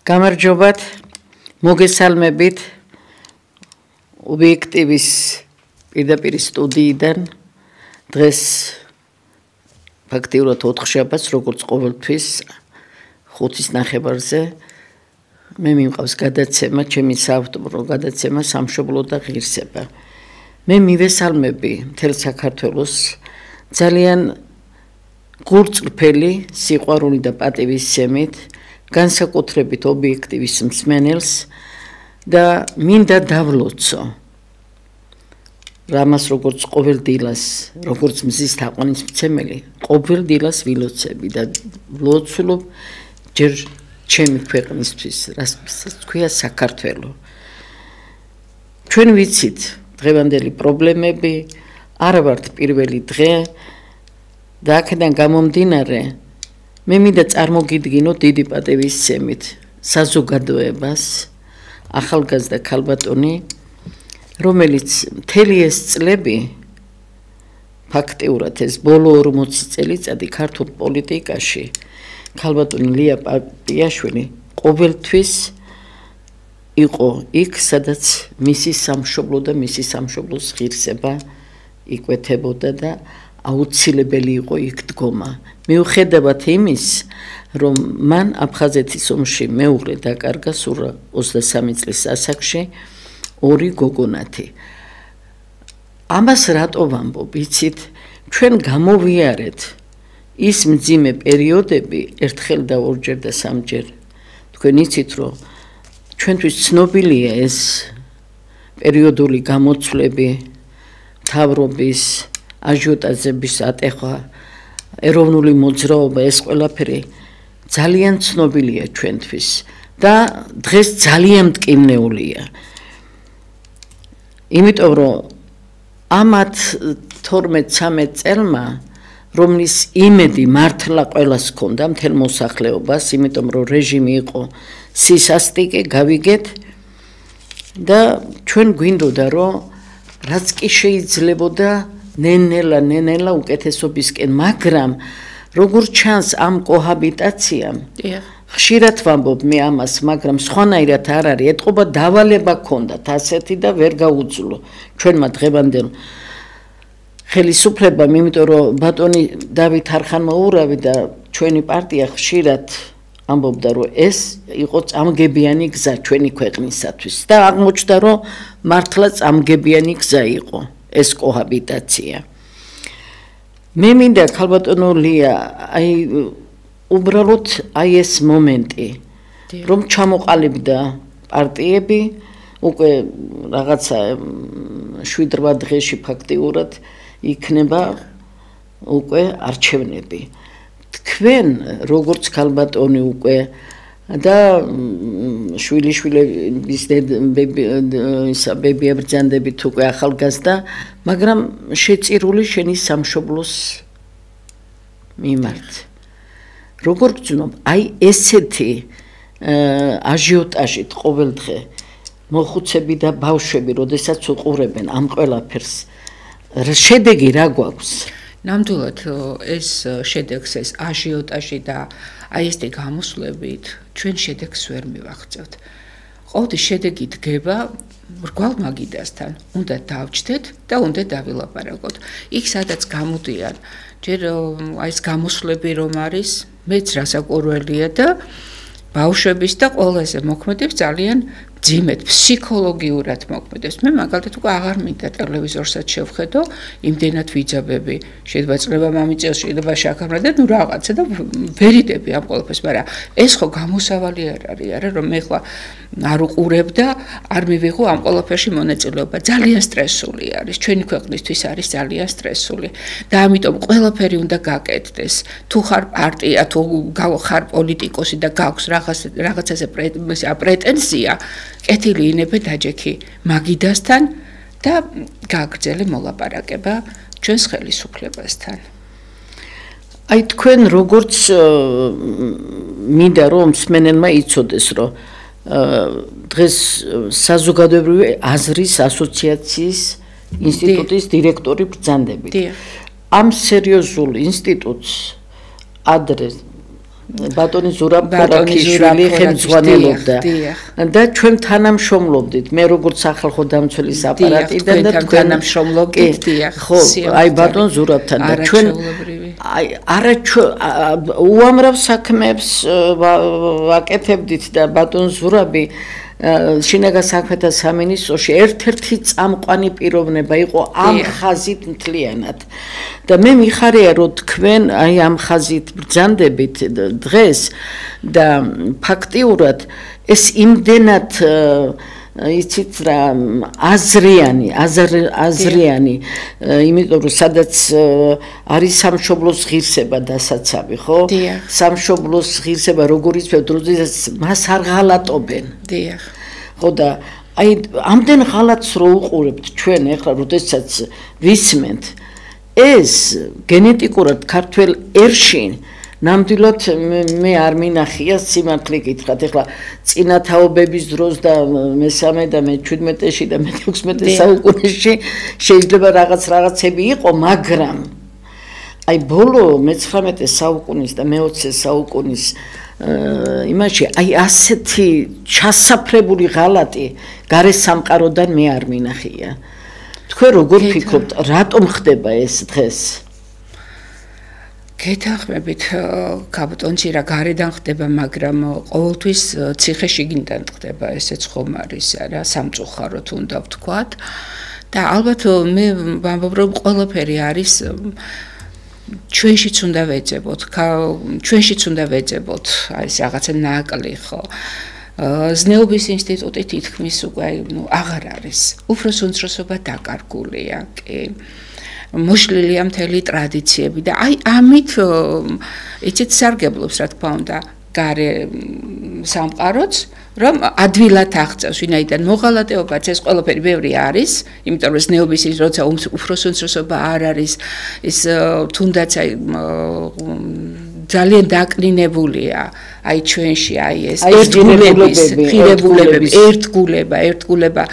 გამარჯობათ, მოგესალმებით ობიექტივის პირდაპირ სტუდიიდან. დღეს ფაქტიურად 4 შაბათს, როგორც ყოველთვის 5-ის ნახევარზე მე მიმყავს გადაცემა, ჩემი საავტომობილო გადაცემა სამშობლო და ღირსება. მე მივესალმები მთელ საქართველოს ძალიან გულწრფელი სიყვარული და პატივისცემით, განსაკუთრებით ობიექტივის მსმენელს და მინდა დავლოცო რამას როგორც ყოველ დილას, როგორც მზის თაყვანისმცემელი, ყოველ დილას ვილოცები და ვლოცულობ ჯერ ჩემი ქვეყნისთვის, რასაც ქვია საქართველო. ჩვენ ვიცით დღევანდელი პრობლემები, არ ვართ პირველი დღე და აქედან გამომდინარე მე მინდა წარმოგიდგინო დიდი პატივისცემით საზოგადოებას, ახალგაზრდა ქალბატონი, რომელიც მთელი ეს წლები ფაქტიურად ეს ბოლო 40 წელიწადი ქართულ პოლიტიკაში ქალბატონი ლია პაპიაშვილი ყოველთვის იყო იქ, სადაც მისი სამშობლო და მისი სამშობლოს ღირსება იკვეთებოდა და აუცილებელი იყო იქ დგომა. მიუხედავად იმის, რომ მან აფხაზეთის ომში მეუღლე დაკარგა სულ 23 წლის ასაკში 2 გოგონათი. ამას რატო ვამბობ, იცით, ჩვენ გამოვიარეთ ის მძიმე პერიოდები ერთხელ და ორჯერ და სამჯერ. თქვენ იცით, რომ ჩვენთვის ცნობილია ეს პერიოდული გამოცვლები, მთავრობის აჟიოტაჟების ატეხვა, ეროვნული მოძრაობა, ეს ყველაფერი ძალიან ცნობილია ჩვენთვის და დღეს ძალიან მტკივნეულია. იმიტომ რომ ამათ 12-13 წელმა, რომლის იმედი მართლა ყველას ჰქონდა მთელ მოსახლეობას, იმიტომ რომ რეჟიმი იყო სისასტიკე, გავიგეთ და ჩვენ გვინდოდა რომ რაც კი შეიძლებოდა ნენელა უკეთესობისკენ, მაგრამ როგორ ჩანს ამ კოჰაბიტაციამ, ხშირად ვამბობ მე ამას, მაგრამ სხვანაირად არ არის, ეტყობა დავალება ჰქონდათ ასეთი და ვერ გაუძლო ჩვენმა დღევანდელ ხელისუფლებამ, იმიტომ რომ ბატონი დავით არხანმოურავი და ჩვენი პარტია ხშირად ამბობდა, რომ ეს იყო წამგებიანი გზა ჩვენი ქვეყნისათვის და აღმოჩნდა, რომ მართლა წამგებიანი გზა იყო ეს კოჰაბიტაცია. მე მინდა ქალბატონო ლია, უბრალოდ ეს მომენტი, რომ ჩამოყალიბდა პარტიები, უკვე რაღაცა 7-8 დღეში ფაქტიურად იქნება უკვე არჩევნები. თქვენ როგორც ქალბატონი უკვე და შვილიშვილების ბები ებრძანდებით უკვე ახალგაზრდა, მაგრამ შეწირული შენი სამშობლოს მიმართ. როგორ გძნობ, ესეთი აჟიოტაჟით ყოველ დღე მოხუცები და ბავშვები, როდესაც უყურებენ ამ ყველაფერს, შედეგი რა გვაქვს? ნამდვილად ეს შედეგს, ეს აჟიოტაჟი და ესეთი გამოსვლებით ჩვენ შედეგს ვერ მივაღწევთ. ყოველთვის შედეგი დგება მრგვალ მაგიდასთან, უნდა დავჭდეთ და უნდა დავილაპარაკოთ. იქ სადაც გამოდიან, ჯერ ეს გამოსვლები რომ არის, მეც რასაკვირველია და ბავშვების და ყველაზე მოქმედებს ძალიან ძიმედ ფსიქოლოგიურად მოქმედებს. მე მაგალითად უკვე აღარ მინდა ტელევიზორსაც შევხედო, იმდენად ვიძაბები, შეიძლება წლება მამიწევს, შეიძლება შაქარმა და ნუ რაღაცა და ვერიდები ამ ყველაფერს, მაგრამ ეს ხო გამოსავალი არ არის, არა რომ მე ხლა არ უყურებ და არ მივიღო ამ ყველაფერში მონაწილეობა. ძალიან სტრესული არის, ჩვენი ქვეყნისთვის არის ძალიან სტრესული და ამიტომ ყველაფერი უნდა გაკეთდეს. თუ ხარ პარტია, თუ ხარ პოლიტიკოსი და გაქვს რაღაცაზე პრეტენზია, კეთილი ინებე დაჯექი მაგიდასთან და გააგრძელე მოლაპარაკება ჩვენს ხელისუფლებასთან. თქვენ როგორც მინდა რომ მსმენელმა იცოდეს, რომ დღეს საზოგადოებრივი აზრის ასოციაციის ინსტიტუტის დირექტორი ბრძანდებით. ამ სერიოზულ ინსტიტუტს ადრე ბატონი ზურაბ ფორაქიშვილი ხელმძღვანელობდა და ჩვენ თანამშრომლობდით მე როგორც სახალხო დამცველის აპარატიდან და თქვენ თანამშრომლობდით ხო აი ბატონ ზურაბთან და ჩვენ აი არა უამრავ საქმეებს ვაკეთებდით და ბატონ ზურაბი შინაგან საქმეთა სამინისტროში ერთ-ერთი წამყვანი პიროვნება იყო ამ ხაზით მთლიანად და მე მიხარია რომ თქვენ აი ამ ხაზით ბრძანდებით დღეს და ფაქტიურად ეს იმდენად იცით რა აზრიანი იმიტომ რომ სადაც არის სამშობლოს ღირსება დასაცავი ხო სამშობლოს ღირსება როგორიც დროდადაც მას არ ღალატობენ დიახ ხო და აი ამდენ ღალატს რო უყურებთ ჩვენ ახლა როდესაც ვისმენთ ეს გენეტიკურად ქართველ ერში ნამდვილად მე არ მინახია სიმართლე გითხრათ ახლა წინათაობების დროს და მე-13 და მე-17-ში და მე-16 საუკუნეში შეიძლება რაღაცები იყო მაგრამ აი ბოლო მე-19 საუკუნის და მე-20 საუკუნის იმაში აი ასეთი ჩასაფრებული ღალატი გარე სამყაროდან მე არ მინახია თქვენ როგორ ფიქრობთ რატომ ხდება ეს დღეს გეთახმებით კაპიტონში რა გარედან ხდება მაგრამ ყოველთვის ციხეშიგინდან ხდება ესეც ხომ არის რა სამწუხაროდ უნდა ვთქვათ და ალბათ მე ვამბობ რომ ყველაფერი არის ჩვენშიც უნდა ვეძებოთ აი ეს რაღაცა ნაკლი ხო ზნეობის ინსტიტუტი თითქმის უკვე აღარ არის უფროს უმცროსობა დაკარგულია კი მოშლილია მთელი ტრადიციები და აი ამით იცით სარგებლობს რა თქმა უნდა გარე სამყაროც რომ ადვილად აღწევს ვინაიდან მოღალატეობაც ეს ყველაფერი ბევრი არის იმიტომ რომ ზნეობის ის როცა უფროს უმცროსობა არ არის ის თუნდაც აი ძალიან დაკლინებულია აი ჩვენში აი ეს ღირებულების ერთგულება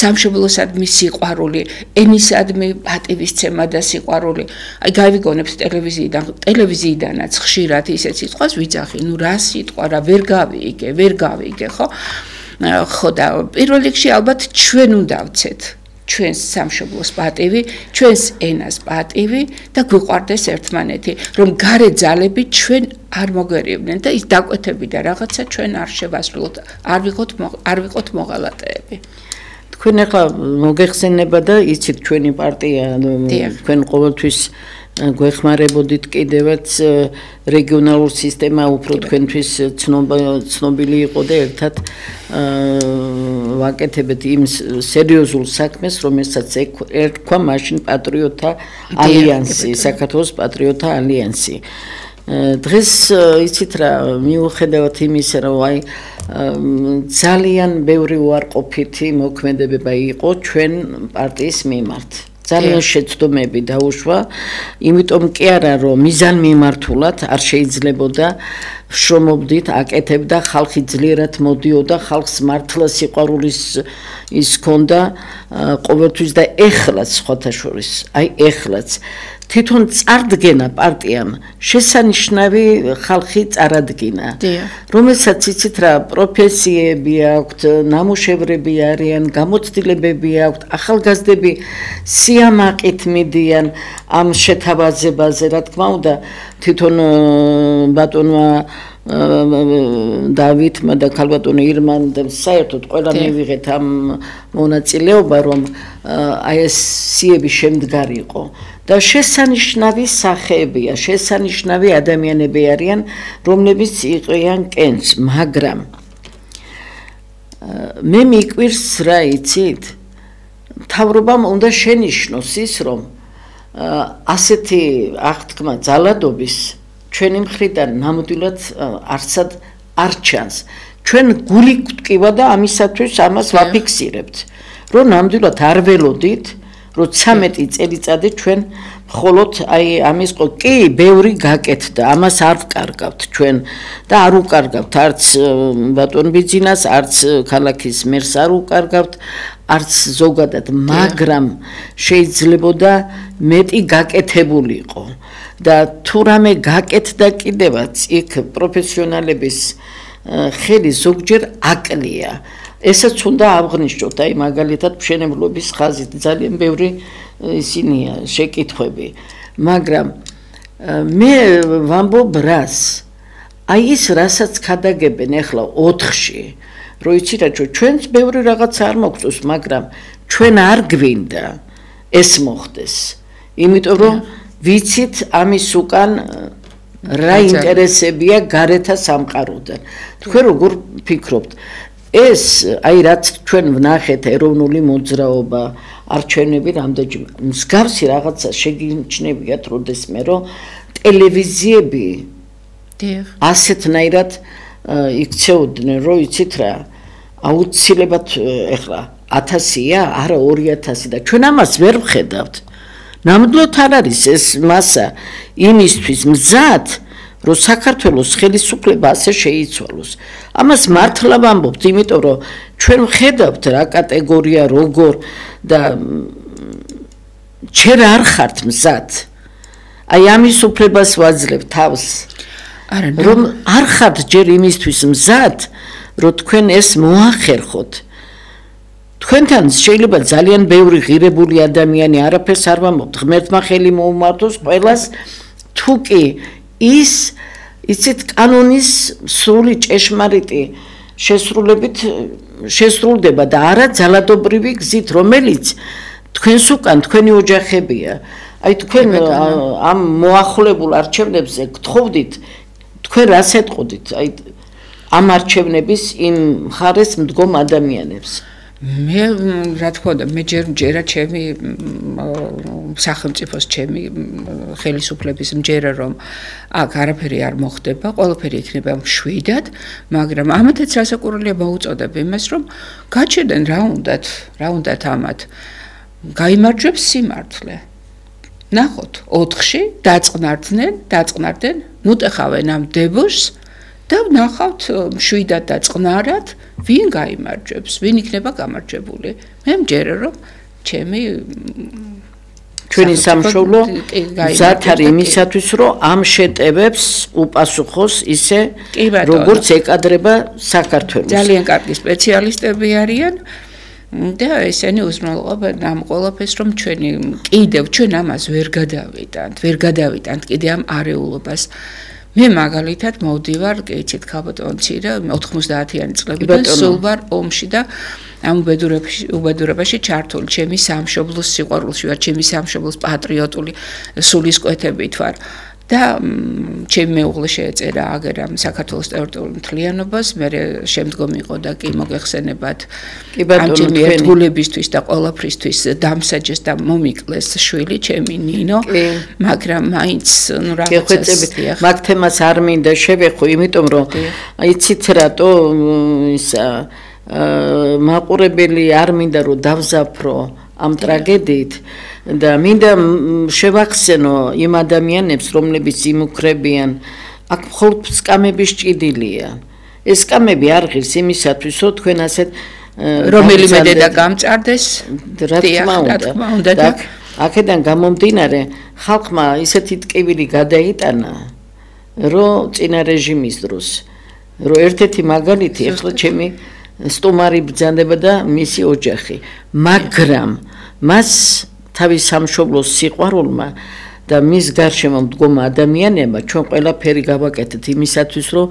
სამშობლოსადმი სიყვარული ენისადმი პატივისცემა და სიყვარული აი გავიგონებთ ტელევიზიიდანაც ხშირად ისეთ სიტყვას ვიძახი ნუ რა სიტყვა რა ვერ გავიგე ხო და პირველ რიგში ალბათ ჩვენ უნდა ვცეთ ჩვენს სამშობლოს პატივი, ჩვენს ენას პატივი და გვიყვარდეს ერთმანეთი, რომ გარე ძალები ჩვენ არ მოგვერევდნენ და ის დაკვეთები და რაღაცა ჩვენ არ შევასრულოთ, არ ვიყოთ მოღალატეები. თქვენ ახლა მოგეხსენება და იცით ჩვენი პარტია, თქვენ ყოველთვის გვეხმარებოდით კიდევაც რეგიონალურ სისტემა უფრო თქვენთვის ცნობილი იყო და ერთად ვაკეთებთ იმ სერიოზულ საქმეს, რომელსაც ერქვა მაშინ პატრიოტთა ალიანსი, საქართველოს პატრიოტთა ალიანსი. დღეს იცით რა, მიუხედავად იმისა, რომ აი ძალიან ბევრი უარყოფითი მოქმედებება იყო ჩვენ პარტიის მიმართ. ძალიან შეცდომები დაუშვა, იმიტომ კი არა რომ მიზანმიმართულად არ შეიძლებოდა შრომობდით, აკეთებდა, ხალხი ძლიერად მოდიოდა, ხალხს მართლა სიყვარულის ის ჰქონდა ყოველთვის და ეხლაც სხვათა შორის, აი ეხლაც თვითონ წარდგენა პარტიამ შესანიშნავი ხალხი წარადგინა, რომელსაც იცით რა პროფესიები აქვთ, ნამუშევრები არიან, გამოცდილებები აქვთ, ახალგაზრდები სიამაყით მიდიან ამ შეთავაზებაზე, რა თქმა უნდა, თვითონ ბატონმა დავითმა და ქალბატონო ირმამ და საერთოდ ყველა მივიღეთ ამ მონაწილეობა, რომ აი ეს სიები შემდგარი იყო. და შესანიშნავი სახეებია, შესანიშნავი ადამიანები არიან, რომლებიც იყრიან კენს, მაგრამ მე მიკვირს რა იცით, მთავრობამ უნდა შენიშნოს ის, რომ ასეთი აღთქმა ძალადობის ჩვენი მხრიდან ნამდვილად არცად არ ჩანს. ჩვენ გული გვტკივა და ამისათვის ამას ვაფიქსირებთ, რომ ნამდვილად არ ველოდით, რომ 13 წელიწადი ჩვენ ხოლოთ აი ამის კი ბევრი გაკეთდა, ამას არ ვკარგავთ ჩვენ და არ უკარგავთ არც ბატონ ბიძინას, არც ქალაქის მერს არ უკარგავთ, არც ზოგადად, მაგრამ შეიძლებოდა მეტი გაკეთებულიყო და თუ რამე გაკეთდა კიდევაც იქ პროფესიონალების ხელი ზოგჯერ აკლია. ესაც უნდა აღნიშნოთ, აი მაგალითად მშენებლობის ხაზით ძალიან ბევრი ისინია შეკითხვები, მაგრამ მე ვამბობ რას, აი ის რასაც ქადაგებენ ახლა 4-ში, რომ იცი რა ჩვენც ბევრი რაღაცა არ მოგწონს, მაგრამ ჩვენ არ გვინდა ეს მოხდეს, იმიტომ რომ ვიცით ამის უკან რა ინტერესებია გარეთა სამყაროდან. თქვენ როგორ ფიქრობთ? ეს აი რაც ჩვენ ვნახეთ ეროვნული მოძრაობა, არჩევნები რამდენჯერ მსგავსი რაღაცა შეგიჩნებიათ როდესმე რომ ტელევიზიები ასეთნაირად იქცეოდნენ რომ იცით რა აუცილებლად ეხლა 1000-ია არა 2000 და ჩვენ ამას ვერ ვხედავთ ნამდვილად არ არის ეს მასა იმისთვის მზად რომ საქართველოს ხელისუფლება ასე შეიცვალოს. ამას მართლა ვამბობთ, იმიტომ რომ ჩვენ ვხედავთ რა კატეგორია როგორ და ჩვენ არ ხართ მზად. აი ამის უფლებას ვაძლევ თავს. რომ არ ხართ ჯერ იმისთვის მზად, რომ თქვენ ეს მოახერხოთ. თქვენთან შეიძლება ძალიან ბევრი ღირებული ადამიანი არაფერს არ ვამბობთ, ღმერთმა ხელი მოუმართოს ყველას, თუ კი ის იცით კანონის სრული ჭეშმარიტი შესრულებით შესრულდება და არა ძალადობრივი გზით, რომელიც თქვენს უკან თქვენი ოჯახებია. აი თქვენ ამ მოახლებულ არჩევნებზე გთხოვდით, თქვენ რას ეტყოდით? აი ამ არჩევნების იმ მხარეს მდგომ ადამიანებს. მე რა თქმა უნდა მე ჯერა ჩემი სახელმწიფოს ჩემი ხელისუფლების მჯერა რომ აქ არაფერი არ მოხდება, ყველაფერი იქნება მშვიდად, მაგრამ ამათაც რასაკურველია მოუწოდებ იმას რომ გაჩერდნენ რა უნდათ ამათ გაიმარჯვებს სიმართლე. ნახოთ 4-ში დაწყნარდნენ, ნუტეხავენ ამ დებოშს და ნახავთ მშვიდად და წყნარად ვინ გაიმარჯვებს, ვინ იქნება გამარჯვებული. მე მჯერა რომ ჩვენი სამშობლო მზად არის იმისათვის, რომ ამ შეტევებს უპასუხოს ისე, როგორც ეკადრება საქართველოს. ძალიან კარგი სპეციალისტები არიან და ესენი უზრუნველყოფენ ამ ყველაფერს, რომ ჩვენ ამას ვერ გადავიტანთ კიდე ამ არეულობას. მე მაგალითად მოვდივარ, იცით ქალბატონი და 90-იანი წლებიდან სულ ვარ ომში და ამ უბედურებაში ჩართული, ჩემი სამშობლოს სიყვარულში ვარ, ჩემი სამშობლოს პატრიოტული სულისკვეთებით ვარ. და ჩემი მეუღლე შეეწერა აგერა საქართველოს ტერიტორიულ მთლიანობას, მე შემდგომ იყო და კი მოგეხსენებათ ამჯერადი ერთგულებისთვის და ყველაფრისთვის დამსაჯეს და მომიკლეს შვილი ჩემი ნინო, მაგრამ მაინც რაღაცას მაგ თემას არ მინდა შევეხო, იმიტომ რომ იცით რატო ისა მაყურებელი არ მინდა რომ დავზაფრო ამ ტრაგედიით და მინდა შევახსენო იმ ადამიანებს, რომლებიც იმუქრებიან, აქ მხოლოდ სკამების ჭიდილია. ეს სკამები არ ღირს იმისათვის, რომ თქვენ ასეთ რომელიმე დედა გამწარდეს, რა თქმა უნდა. და აქედან გამომდინარე, ხალხმა ისეთი ტკივილი გადაიტანა, რომ წინა რეჟიმის დროს, რომ ერთ-ერთი მაგალითი ახლა ჩემი სტუმარი ბრძანდება და მისი ოჯახი, მაგრამ მას თავის სამშობლოს სიყვარულმა და მის გარშემო მდგომ ადამიანებმა ჩვენ ყველაფერი გავაკეთეთ იმისათვის, რომ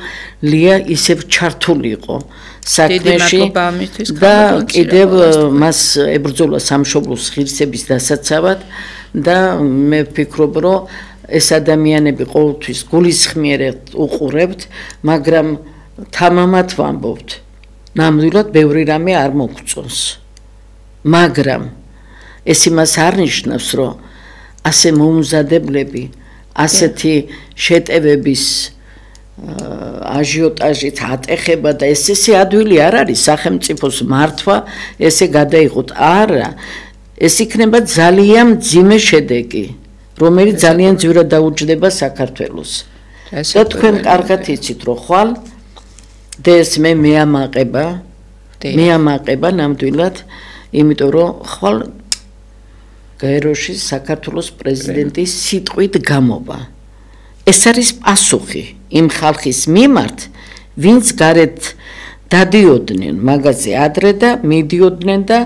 ლია ისევ ჩართულიყო საქმეში და კიდევ მას ებრძოლა სამშობლოს ღირსების დასაცავად და მე ვფიქრობ, რომ ეს ადამიანები ყოველთვის გულისხმიერად უყურებთ, მაგრამ თამამად ვამბობთ, ნამდვილად ბევრი რამე არ მოგწონს, მაგრამ ეს იმას არ ნიშნავს, რომ ასე მოუმზადებლები, ასეთი შეტევების აჟიოტაჟით ატეხება და ესე ადვილი არ არის სახელმწიფოს მართვა, ესე გადაიღოთ. არა, ეს იქნება ძალიან მძიმე შედეგი, რომელიც ძალიან ძვირად დაუჯდება საქართველოს. და თქვენ კარგად იცით, რომ ხვალ დეს მე მეამაყება ნამდვილად, იმიტომ რომ ხვალ გაეროში საქართველოს პრეზიდენტის სიტყვით გამოვა. ეს არის პასუხი იმ ხალხის მიმართ, ვინც გარეთ დადიოდნენ მაგაზე ადრე და მიდიოდნენ და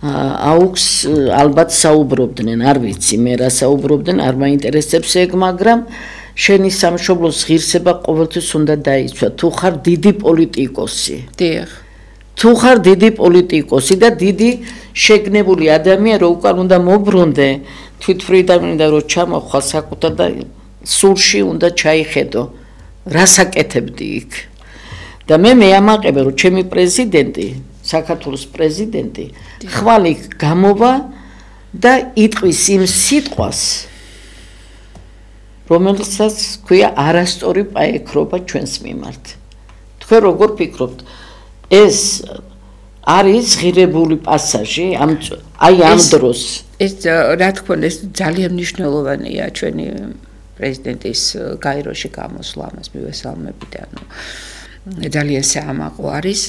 აუქს ალბათ საუბრობდნენ, არ ვიცი მე რა საუბრობდნენ, არ მაინტერესებს ეგ, მაგრამ შენი სამშობლოს ღირსება ყოველთვის უნდა დაიცვა. თუ ხარ დიდი პოლიტიკოსი. დიახ. თუ ხარ დიდი პოლიტიკოსი და დიდი შეგნებული ადამიანი, რომ უკან უნდა მობრუნდე, თვითფრიდამ უნდა რომ ჩამოხვალ საკუთარ და სულში უნდა ჩაიხედო, რას აკეთებდი იქ. და მე მეამაყებ, რომ ჩემი პრეზიდენტი, საქართველოს პრეზიდენტი, ხვალ იქ გამოვა და იტყვის იმ სიტყვას, რომელსაც ქვია არასწორი პაექრობა ჩვენს მიმართ. თქვენ როგორ ფიქრობთ, ეს არის ღირებული პასაჟი ამ დროს? ეს რა თქმა უნდა, ეს ძალიან მნიშვნელოვანია ჩვენი პრეზიდენტის გაეროში გამოსვლა, ამას მივესალმებით, ანუ ძალიან საამაყო არის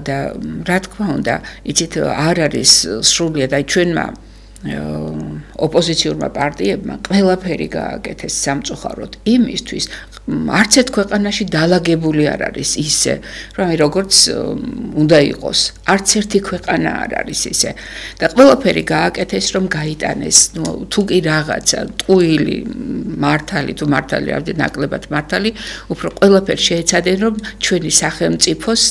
და რა თქმა უნდა, იცით, არ არის სრულიად აი ჩვენმა ოპოზიციურმა პარტიებმა ყველაფერი გააკეთეს სამწუხაროდ იმისთვის, არც ერთ ქვეყანაში დალაგებული არ არის ისე, რომ როგორც უნდა იყოს, არც ერთი ქვეყანა არ არის ისე და ყველაფერი გააკეთეს, რომ გაიტანეს, თუ კი რაღაცა ტყუილი მართალი, თუ მართალი არ ვთქვი, ნაკლებად მართალი, უფრო ყველაფერი შეეცადნენ, რომ ჩვენი სახელმწიფოს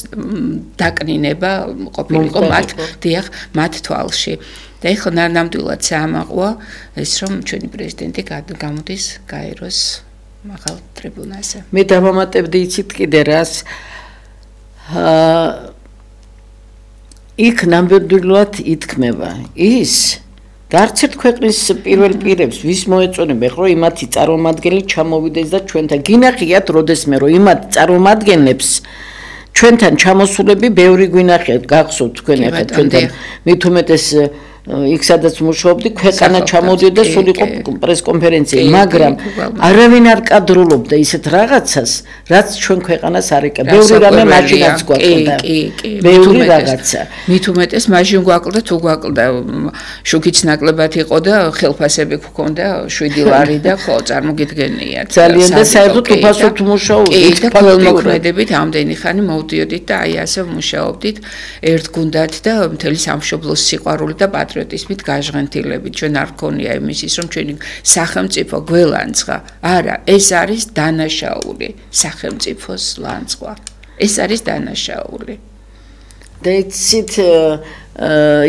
დაკნინება ყოფილიყო მათ თვალში. და ეხლა ნამდვილად საამაყოა ეს, რომ ჩვენი პრეზიდენტი გამოდის გაეროს მაღალ ტრიბუნაზე. მე დავამატებდი იცით კიდე რას, იქ ნამდვილად ითქმება ის და არც ერთ ქვეყნის პირველ პირებს ვის მოეწონება, ხო, იმათი წარმომადგენელი ჩამოვიდეს და ჩვენთან გინახიათ, როდესმე რომ იმათ წარმომადგენლებს ჩვენთან ჩამოსულები ბევრი გვინახიათ, გახსოვთ თქვენ ახლა ჩვენთან მით უმეტეს იქ სადაც მუშაობდი, ქვეყანა ჩამოდიოდა, სულ იყო პრესკონფერენცია, მაგრამ არავინ არ კადრულობდა ისეთ რაღაცას, რაც ჩვენ ქვეყანას არ ეკა. ბევრი რამე მაშინაც გვაკლდა. ბევრი რაღაცა. მით უმეტეს მაშინ გვაკლდა, თუ გვაკლდა, შუქიც ნაკლებად იყო და ხელფასები გქონდა 7 ლარი და ხო, წარმოგიდგენიათ. ძალიან და საერთოდ უფასოდ მუშაობდით, ქველმოქმედებით ამდენი ხანი მოვდიოდით და აი ასე მუშაობდით ერთ გუნდად და მთელი სამშობლოს სიყვარული და პატრიოტიზმით გაჟღენთილებით. ჩვენ არ გქონია იმისის, რომ ჩვენი სახელმწიფო გველანძღა. არა, ეს არის დანაშაული სახელმწიფოს ლანძღვა. ეს არის დანაშაული. და იცით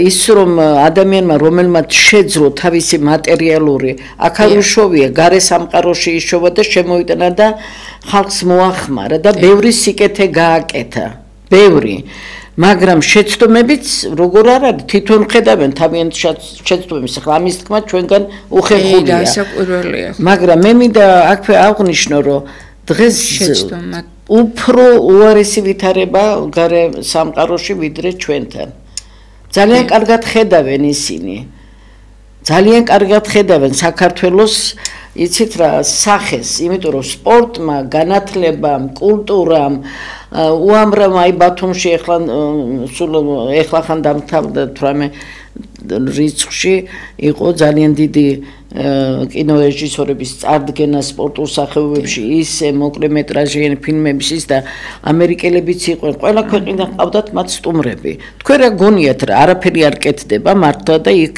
ის რომ ადამიანმა რომელმაც შეძლო თავისი მატერიალური აქალუშოვია გარე სამყაროში იშოვა და შემოიტანა და ხალხს მოახმარა და ბევრი სიკეთე გააკეთა. ბევრი მაგრამ შეცდომებიც როგორ არ არის, თვითონ ხედავენ თავიანთ შეცდომებს, ახლა ამის თქმა ჩვენგან უხერხულია. დასაკვირველია. მაგრამ მე მინდა აქვე აღვნიშნო, რომ დღეს შეცდომა უფრო უარესი ვითარება გარე სამყაროში ვიდრე ჩვენთან. ძალიან კარგად ხედავენ ისინი. ძალიან კარგად ხედავენ საქართველოს, იცით რა, სახეს, იმიტომ რომ სპორტმა, განათლებამ, კულტურამ, უამრავ აი ბათუმში ეხლა ხან დამთავრდა 18 რიცხვში იყო ძალიან დიდი კინორეჟისორების წარდგენა სპორტულ სახეობებში, ისე მოკლემეტრაჟიანი ფილმების ის და ამერიკელებიც იყვნენ, ყველა ქვეყნიდან ყავდათ მათ სტუმრები. თქვენ რა გონიათ რა, არაფერი არ კეთდება მართლა და იქ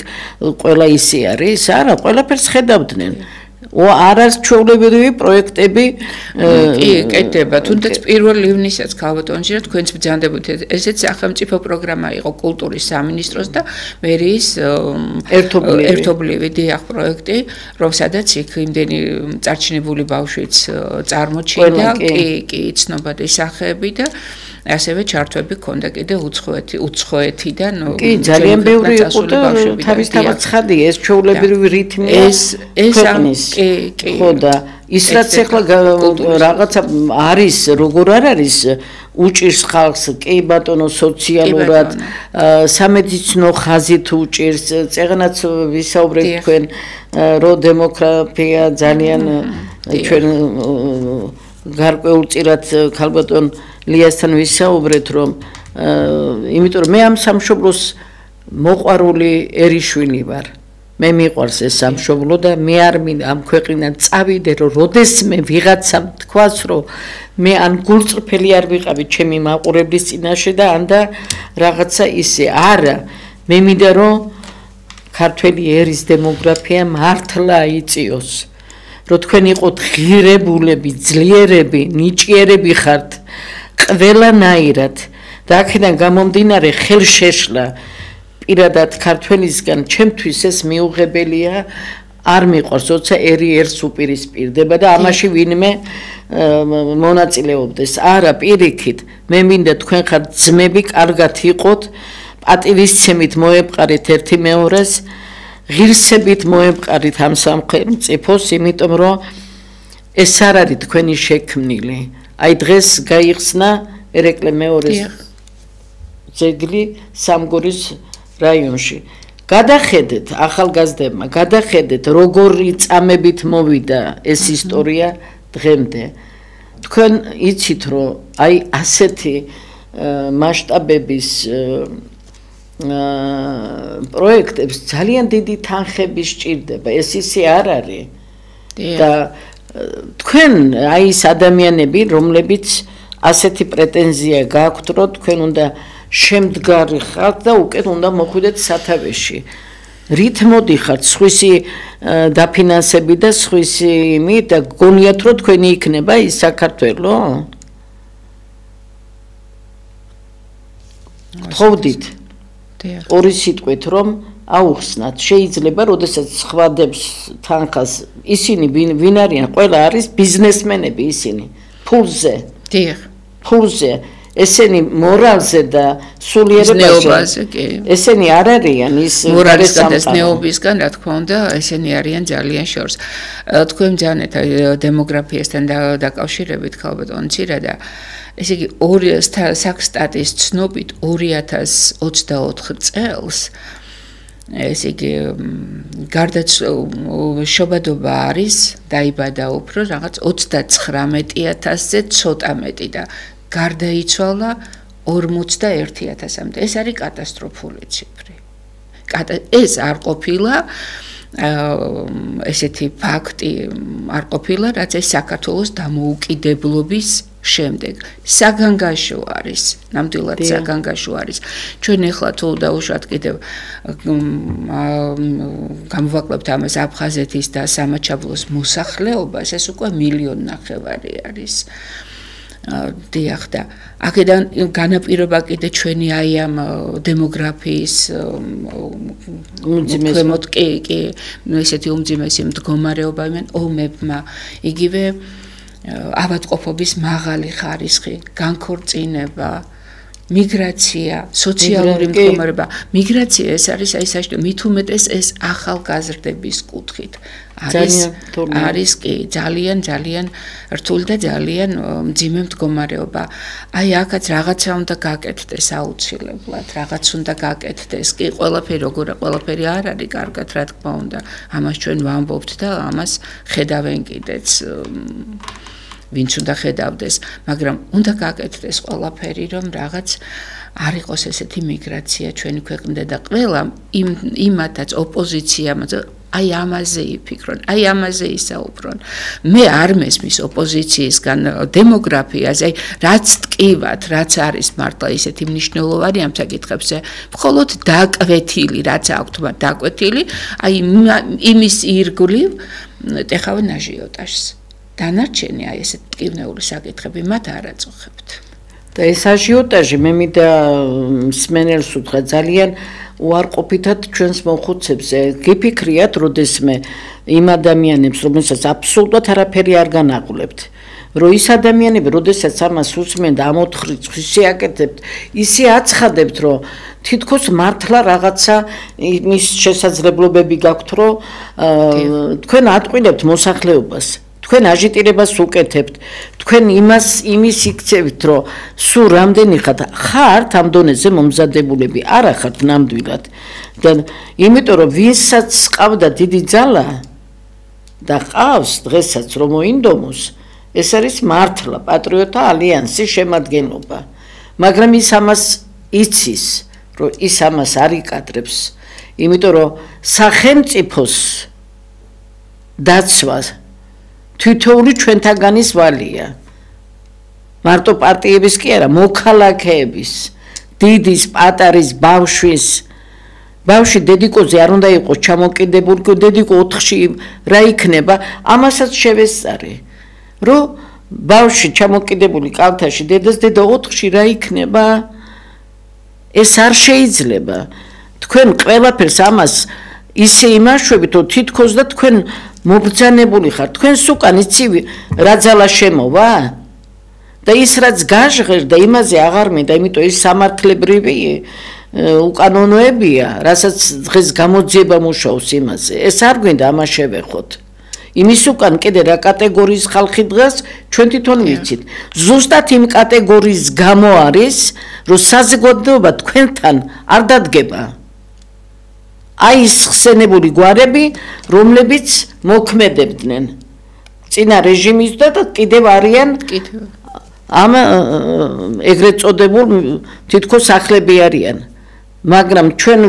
ყველა ისე არის? არა, ყველაფერს ხედავდნენ. არ არის ჩვეულებრივი პროექტები კეთდება, თუნდაც 1 ივნისაც ქალბატონში რა თქვენც ბრძანდებით, ესეც სახელმწიფო პროგრამა იყო კულტურის სამინისტროს და მერიის ერთობლივი დიახ პროექტი, რომ სადაც იქ იმდენი წარჩინებული ბავშვიც წარმოჩინდა, კი, ცნობადი სახეები და ასევე ჩართვები ქონდა კიდე უცხოეთიდან. კი, ძალიან ბევრი იყო და თავისთავად ცხადია ეს ჩვეულებრივი რითმია. ეს ხო და ის რაც ახლა რაღაცა არის, როგორ არ არის, უჭირს ხალხს, კი ბატონო, სოციალურად, სამედიცინო ხაზით უჭირს, წეგნაც ვისაუბრეთ თქვენ, რომ დემოგრაფია ძალიან ჩვენ გარკვეულწილად ქალბატონ ლიასთან ვისაუბრეთ, რომ იმიტომ რომ მე ამ სამშობლოს მოყვარულიერიშვილი ვარ. მე მიყვარს ეს სამშობლო და მე არ მინდა ამ ქვეყნიდან წავიდე, რომ როდესმე ვიღაცამ თქვას, რომ მე ან გულწრფელი არ ვიყავი ჩემი მაყურებლის წინაშე და ან და რაღაცა ისე. არა, მე მინდა რომ ქართველი ერის დემოგრაფია მართლა იწიოს. რომ თქვენ იყოთ ღირებულები, ძლიერები, ნიჭიერები ხართ ყველანაირად და აქედან გამომდინარე ხელშეშლა პირადად ქართველისგან ჩემთვის ეს მიუღებელია, არ მიყვარს, როცა ერი ერს უპირისპირდება და ამაში ვინმე მონაწილეობდეს. არა, პირიქით, მე მინდა თქვენ ხართ ძმები, კარგად იყოთ, პატივისცემით მოეპყარით ერთი მეორეს, ღირსებით მოეპყარით ამ სახელმწიფოს, იმიტომ რომ ეს არ არის თქვენი შექმნილი. აი დღეს გაიხსნა ერეკლე მეორის ძეგლი სამგორის რაიონში. გადახედეთ ახალგაზრდებმა, გადახედეთ როგორი წამებით მოვიდა ეს ისტორია დღემდე. თქვენ იცით რომ აი ასეთი მასშტაბების პროექტებს ძალიან დიდი თანხები სჭირდება. ეს ისე არ არის. და თქვენ აი ის ადამიანები, რომლებიც ასეთი პრეტენზია გააქვთ, რომ თქვენ უნდა შემდგარი ხართ და უკეთ უნდა მოხვიდეთ სათავეში. რით მოდიხართ სხვისი დაფინანსებით და სხვისი იმით და გონიათ რომ თქვენი იქნება ის საქართველო? გთხოვდით. ორი სიტყვით რომ აუხსნათ. შეიძლება როდესაც ხვადებს თანხას ისინი ვინ არიან? ყველა არის ბიზნესმენები ისინი. ფულზე. დიახ. ფულზე. ესენი მორალზე და სულიერებაზე კი. ესენი არ არიან ის მორალისგან და ნეობისგან, რა თქმა უნდა, ესენი არიან ძალიან შორს. თქვენ ძანეთ დემოგრაფიასთან დაკავშირებით ქალბატონ ცირა და ესე იგი საქსტატის ცნობით 2024 წელს ესე იგი გარდაცვალება არის, დაიბადა უფრო რაღაც 39,000-ზე ცოტა მეტი და გარდაიცვალა 41,000-მდე. ეს არის კატასტროფული ციფრი. ეს არ ყოფილა ესეთი ფაქტი არ ყოფილა, რაც ეს საქართველოს დამოუკიდებლობის შემდეგ. საგანგაშო არის, ნამდვილად საგანგაშო არის. ჩვენ ახლა თუ დაუშვათ კიდევ გამოვაკლებთ ამას აფხაზეთის და სამაჩაბლოს მოსახლეობას, ეს უკვე 1,5 მილიონი არის. დიახ და აქედან განაპირობა კიდე ჩვენი აი ამ დემოგრაფიის უმძიმესობთ კი ესეთი უმძიმესი მდგომარეობა იმენ ომებმა იგივე ავადმყოფობის მაღალი ხარისხი, განქორწინება, მიგრაცია, სოციალური მდგომარეობა. მიგრაცია ეს არის აი საერთოდ მით უმეტეს ეს ახალგაზრდების კუთხით. არის კი ძალიან რთული და ძალიან მძიმე მდგომარეობა. აი აქაც რაღაცა უნდა გაკეთდეს აუცილებლად, რაღაც უნდა გაკეთდეს. კი ყველაფერი არ არის კარგად, რა თქმა უნდა. ამას ჩვენ ვამბობთ და ამას ხედავენ კიდეც ვინც უნდა ხედავდეს, მაგრამ უნდა გაკეთდეს ყველაფერი, რომ რაღაც არ იყოს ესეთი მიგრაცია ჩვენი ქვეყნიდან და ყველა იმათაც ოპოზიციამ აი ამაზე იფიქრონ, აი ამაზე ისაუბრონ. მე არ მესმის ოპოზიციისგან დემოგრაფიაზე, რაც ტკივათ, რაც არის მართლა ისეთი მნიშვნელოვანი ამ საკითხებზე, მხოლოდ დაკვეთილი, რაც აქვთ მათ დაკვეთილი, აი იმის ირგვლივ ეხავენ აჟიოტაჟს. დანარჩენი აი ესეთ ტკივნეული საკითხები მათ არ აწუხებთ. და ეს აჟიოტაჟი მე მინდა მსმენელს უთხრა ძალიან უარყოფითად ჩვენს მოხუცებს გიფიქრიათ როდესმე იმ ადამიანებს რომელსაც აბსოლუტურად არაფერი არ განაყულებთ რომ ის ადამიანები, როდესაც ამას უსმენ და ამოთხრით შეაკეთებთ, ისე აცხადებთ, რომ თითქოს მართლა რაღაცა იმის შესაძლებლობები გაქვთ, რომ თქვენ ატყვილებთ მოსახლეობას, თქვენ აჟიტირებას უკეთებთ, თქვენ იმის იქცევთ, რომ სულ რამდენი ხართ ამ დონეზე მომზადებულები, არა ხართ ნამდვილად. და იმიტომ რომ ვინსაც ყავდა დიდი ძალა და ყავს დღესაც რომ მოინდომოს, ეს არის მართლა პატრიოტთა ალიანსის შემადგენლობა. მაგრამ ის ამას იცის, რომ ის ამას არ იკადრებს, იმიტომ რომ სახელმწიფოს დაცვა თითოეული ჩვენთაგანის ვალია. მარტო პარტიების კი არა, მოქალაქეების, დიდის, პატარის, ბავშვის. ბავშვი დედიკოზე არ უნდა იყოს ჩამოკიდებული, დედიკო 4-ში რა იქნება, ამასაც შევესწარი. რომ ბავშვი ჩამოკიდებული კალთაში, დედას დედა 4-ში რა იქნება? ეს არ შეიძლება. თქვენ ყველაფერს ამას ისე იმაშვებით, რომ თითქოს და თქვენ მობრძანებული ხართ. თქვენს უკან იცი რა ძალა შემოვა? და ის რაც გაჟღერდა, იმაზე აღარ მინდა, იმიტომ ის სამართლებრივი უკანონოებია, რასაც დღეს გამოძიება მუშაობს იმაზე. ეს არ გვინდა ამას შევეხოთ. იმის უკან კიდე რა კატეგორიის ხალხი დღეს ჩვენ თვითონ ვიცით. ზუსტად იმ კატეგორიის გამო არის, რომ საზოგადოება თქვენთან არ დადგება. აი ის ხსენებული გვარები, რომლებიც მოქმედებდნენ წინა რეჟიმის და კიდევ არიან ამ ეგრეთ წოდებულ თითქოს ახლები არიან. მაგრამ ჩვენ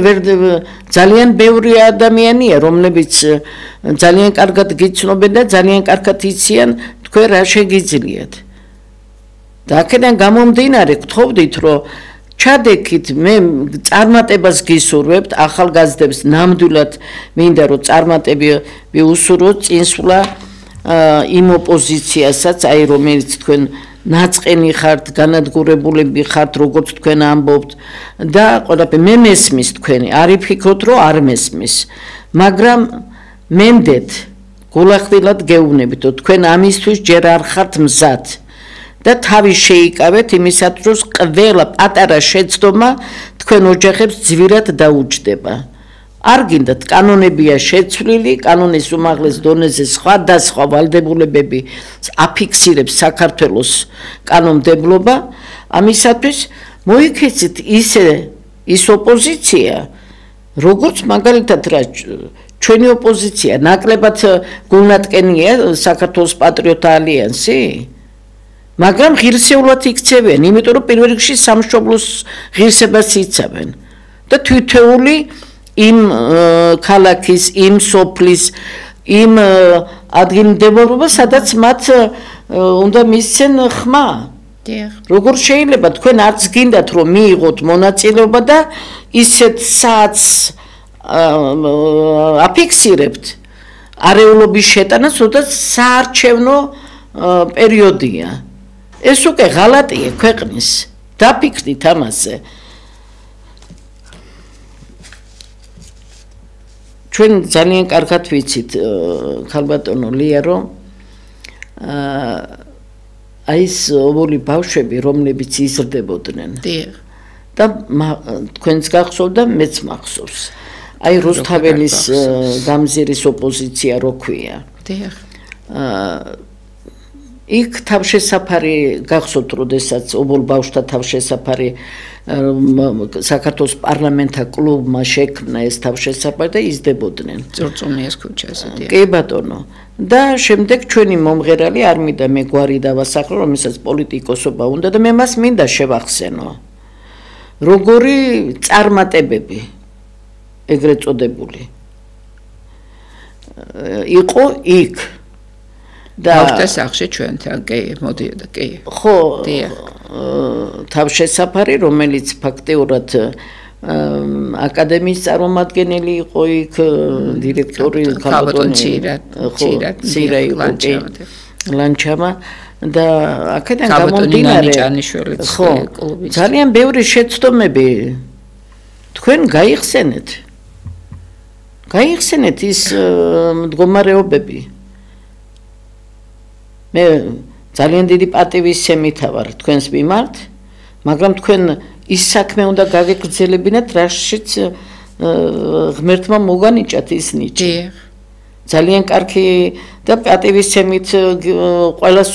ძალიან ბევრი ადამიანია, რომლებიც ძალიან კარგად გიცნობენ და ძალიან კარგად იციან თქვენ რა შეგიძლიათ. და აქედან გამომდინარე გთხოვდით, რომ ჩადექით, მე წარმატებას გისურვებთ ახალგაზრდებს, ნამდვილად მინდა რომ წარმატები უსურვოთ წინსვლა იმ ოპოზიციასაც, აი რომელიც თქვენ ნაწყენი ხართ, განადგურებულები ხართ, როგორც თქვენ ამბობთ და ყველაფერი მე მესმის თქვენი, არ იფიქროთ, რომ არ მესმის. მაგრამ მენდეთ გულახდილად გეუბნებით, რომ თქვენ ამისთვის ჯერ არ ხართ მზად და თავი შეიკავეთ იმისათვის, რომ ყველა პატარა შეცდომა თქვენ ოჯახებს ძვირად დაუჯდება. არ გინდათ კანონებია შეცვლილი, კანონის უმაღლეს დონეზე სხვადასხვა ვალდებულებები აფიქსირებს საქართველოს კანონმდებლობა, ამისათვის მოიქეცით ის ოპოზიცია, როგორც მაგალითად რა ჩვენი ოპოზიცია ნაკლებად გულნატკენია საქართველოს პატრიოტთა ალიანსი, მაგრამ ღირსეულად იქცევიან, იმიტომ რომ პირველ რიგში სამშობლოს ღირსებას იცავენ და თითოეული იმ ქალაქის, იმ სოფლის, იმ ადგილმდებარეობა, სადაც მათ უნდა მისცენ ხმა. როგორ შეიძლება თქვენ არც გინდათ რომ მიიღოთ მონაწილეობა და ისეთ საათს აფიქსირებთ არეულობის შეტანას, როდესაც საარჩევნო პერიოდია. ეს უკვე ღალატია ქვეყნის. დაფიქრდით ამაზე. ჩვენ ძალიან კარგად ვიცით ქალბატონო ლია, რომ აი ეს ობოლი ბავშვები, რომლებიც იზრდებოდნენ. და თქვენს გახსოვთ და მეც მახსოვს. აი რუსთაველის გამზირის ოპოზიცია რო ქვია. იქ თავშესაფარი გახსოვთ, როდესაც ობოლ ბავშვთა თავშესაფარი საქართველოს პარლამენტთა კლუბმა შექმნა ეს თავშესაფარი და იზრდებოდნენ. წურწუმიას ქუჩაზე. კი ბატონო. და შემდეგ ჩვენი მომღერალი არ მინდა მე გვარი დავასახრო, რომელსაც პოლიტიკოსობა უნდა და მე მას მინდა შევახსენო. როგორი წარმატებები ეგრეთ წოდებული იყო იქ. და ბავშვთა სახლში ჩვენთან კი მოდიოდა კი. ხო, თავშესაფარი, რომელიც ფაქტიურად აკადემიის წარმომადგენელი იყო იქ, დირექტორი ქალბატონი ცირა იყო კი ლანჩამა და აქედან გამომდინარე ხო, ძალიან ბევრი შეცდომები თქვენ გაიხსენეთ ის მდგომარეობები. მე ძალიან დიდი პატივისცემითა ვარ თქვენს მიმართ, მაგრამ თქვენ ის საქმე უნდა გაგეგრძელებინათ, რაშიც ღმერთმა მოგანიჭათ ის ნიჭი. ძალიან კარგი და პატივისცემით ყველას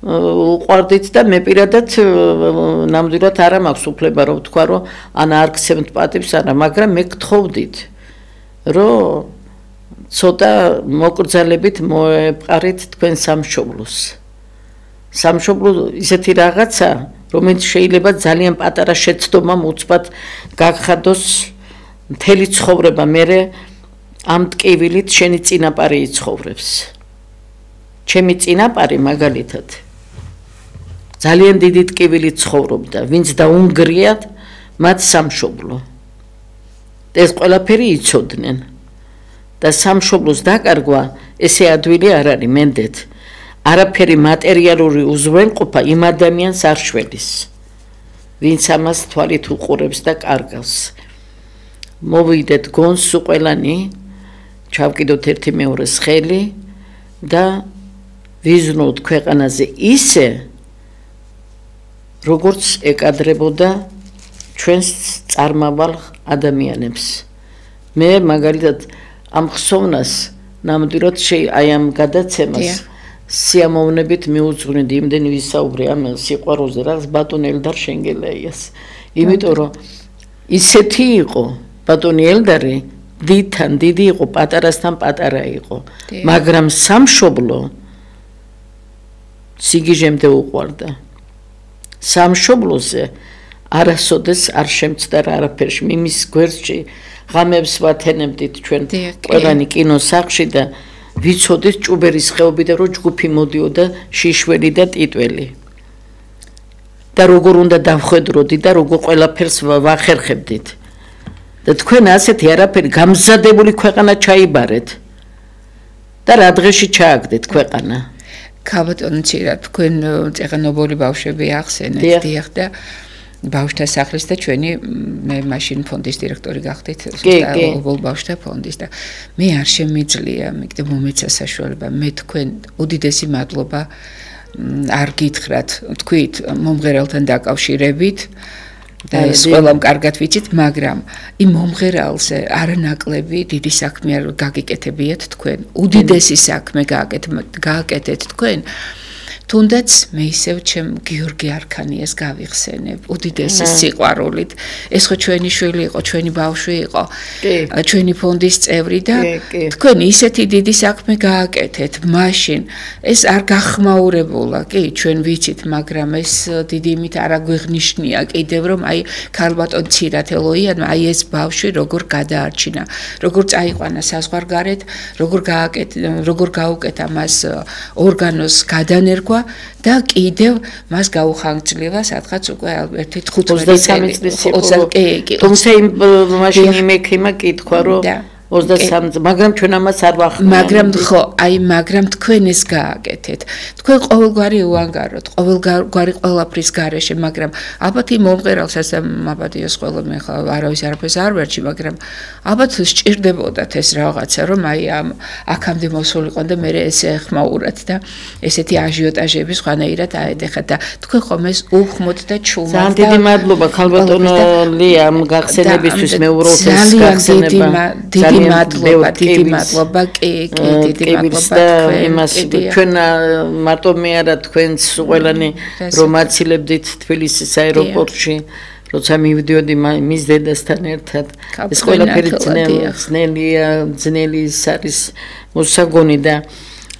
უყვარდით და მე პირადად ნამდვილად არ მაქვს უფლება რომ თქვა რომ ანა არ გცემთ პატივს არა, მაგრამ მე გთხოვდით რომ ცოტა მოკრძალებით მოეპყარით თქვენ სამშობლოს. სამშობლო ისეთი რაღაცა, რომელიც შეიძლება ძალიან პატარა შეცდომა უცბად გაგხადოს მთელი ცხოვრება, მერე ამ ტკივილით შენი წინაპარი იცხოვრებს. ჩემი წინაპარი მაგალითად ძალიან დიდი ტკივილით ცხოვრობდა, ვინც დაუნგრიათ მათ სამშობლო. ეს ყველაფერი იცოდნენ. და სამშობლოს დაკარგვა ესე ადვილი არ არის მენდეთ. არაფერი მატერიალური უზრუნველყოფა იმ ადამიანს არ შველის, ვინც ამას თვალით უყურებს და კარგავს. მოვიდეთ გონს ყველანი, ჩავკიდოთ ერთი მეორეს ხელი და ვიზრუნოთ ქვეყანაზე ისე, როგორც ეკადრებოდა ჩვენს წარმავალ ადამიანებს. მე მაგალითად ამ ხსოვნას ნამდვილად აი ამ გადაცემას სიამოვნებით მიუძღვნიდი, იმდენი ვისაუბრე ამ სიყვარულზე, რაღაც ბატონ ელდარ შენგელაიას. იმიტომ რომ ისეთი იყო ბატონი ელდარი, დიდთან დიდი იყო, პატარასთან პატარა იყო, მაგრამ სამშობლო სიგიჟემდე უყვარდა. სამშობლოზე არასოდეს არ შემცდა არაფერში, მის გვერდში ღამებს ვათენებდით ჩვენ ყველანი კინოსახლში და ვიცოდით ჭუბერის ხეობიდან რომ ჯგუფი მოდიოდა შიშველი და ტიტველი. და როგორ უნდა დავხედროდი და როგორ ყველაფერს ვახერხებდით. და თქვენ ასეთი არაფერი გამზადებული ქვეყანა ჩაიბარეთ და რა დღეში ჩააგდეთ ქვეყანა. ქაბატონი რა თქვენ წეღანობოლი ბავშვები ახსენეთ, დიახ და ბავშვთა სახლის და ჩვენი მე მაშინ ფონდის დირექტორი გახდით ობოლ ბავშვთა ფონდის და მე არ შემიძლია მიგდე მომეცა საშუალება მე თქვენ უდიდესი მადლობა არ გითხრათ თქვით მომღერალთან დაკავშირებით და ეს ყველამ კარგად ვიცით, მაგრამ იმ მომღერალზე არანაკლები დიდი საქმე გაგიკეთებიათ თქვენ. უდიდესი საქმე გააკეთეთ თქვენ. თუნდაც მე ისევ ჩემ გიორგი არქანიას გავიხსენებ უდიდესი სიყვარულით. ეს ხო ჩვენი შვილი იყო, ჩვენი ბავშვი იყო, ჩვენი ფონდის წევრი და თქვენ ისეთი დიდი საქმე გააკეთეთ მაშინ. ეს არ გახმაურებულა, კი, ჩვენ ვიცით, მაგრამ ეს დიდი იმით არ აგვეღნიშნია კიდევ რომ აი ქალბატონ ცირათელოიანმა აი ეს ბავშვი როგორ გადაარჩინა, როგორ წაიყვანა საზღვარგარეთ, როგორ გაუკეთა მას ორგანოს გადანერგვა და კიდევ მას გაუხანგრძლива სადღაც უკვე ერთი 15 წელი. თუმცა იმ მაშინ იმექიმა კითხვა რომ 23, მაგრამ ჩვენ ამას არ ვახმოვანთ. მაგრამ ხო, მაგრამ თქვენ ეს გააკეთეთ. თქვენ ყოველგვარი უანგაროთ, ყოველგვარი ყველაფრის გარეშე, მაგრამ ალბათ იმ მომღერალსაც და მაბადიოს ყველა მე ხა არავის არაფერს არ ვერჩი, მაგრამ ალბათ სჭირდებოდათ ეს რაღაცა, რომ ამ აქამდე მოსულიყო და მე ესე ეხმაურათ და ესეთი აჟიოტაჟები სხვანაირად აედეხათ და თქვენ ხომ ეს უხმოთ და ჩუმად. ძალიან დიდი მადლობა ქალბატონო ლია ამ გახსენებისთვის, მე უბრალოდ ეს გახსენება დიდი მადლობა, კი, დიდი მადლობა იმას ჩვენ მარტო მე არა თქვენს ყველანი რომ აცილებდით თბილისის აეროპორტში, როცა მივდიოდი მის დედასთან ერთად. ეს ყველაფერი ძნელი არის მოსაგონი და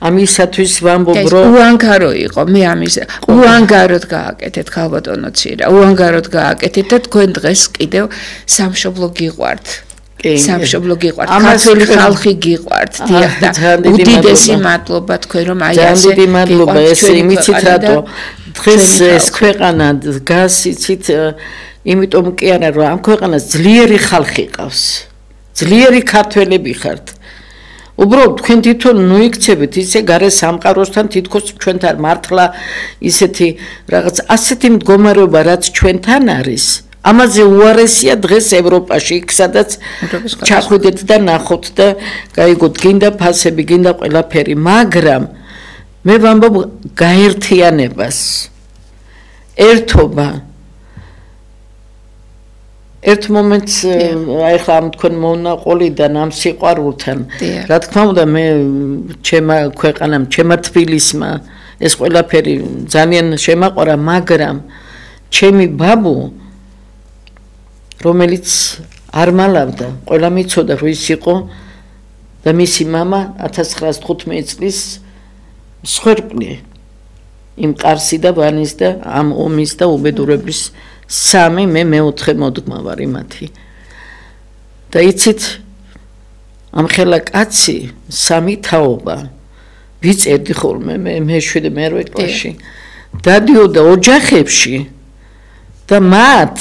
ამისათვის ვამბობ რომ უანგარო იყო, მე ამის უანგაროდ გააკეთეთ ქალბატონო ცირა, უანგაროდ გააკეთეთ და თქვენ დღეს კიდევ სამშობლო გიყვართ. სამშობლო გიყვართ, ქართული ხალხი გიყვართ, დიახ და უდიდესი მადლობა თქვენ რომ აი ასე დიდი მადლობა ეს იმიცით რატო დღეს ეს ქვეყანა დგას იცით იმიტომ კი არა რომ ამ ქვეყანას ძლიერი ხალხი ყავს, ძლიერი ქართველები ხართ. უბრალოდ თქვენ თვითონ ნუიქცებით ისე გარე სამყაროსთან თითქოს ჩვენთან მართლა ისეთი რაღაც ასეთი მდგომარეობა რაც ჩვენთან არის. ამაზე უარესია დღეს ევროპაში, იქ სადაც ჩახვიდეთ და ნახოთ და გაიგოთ, გინდა ფასები, გინდა ყველაფერი, მაგრამ მე ვამბობ გაერთიანებას, ერთობა. ერთ მომენტს აი ხა ამ თქვენ მონაყოლიდან ამ სიყვარულთან რა თქმა უნდა მე ჩემმა ქვეყანამ ჩემმა თბილისმა ეს ყველაფერი ძალიან შემაყვარა მაგრამ ჩემი ბაბუ რომელიც არ მალავდა ყველა მიცოდა რომ ის იყო და მისი мама 1915 წლის მსხვერპლი იმ ყარსი და ვანის და ამ ომის და უბედურების სამი მე მეოთხე მოდგმა ვარ იმათი და იცით ამ ხელა კაცი სამი თაობა ვიწერდი ხოლმე მე მე-7 მე-8 კლასში დადიოდა ოჯახებში და მათ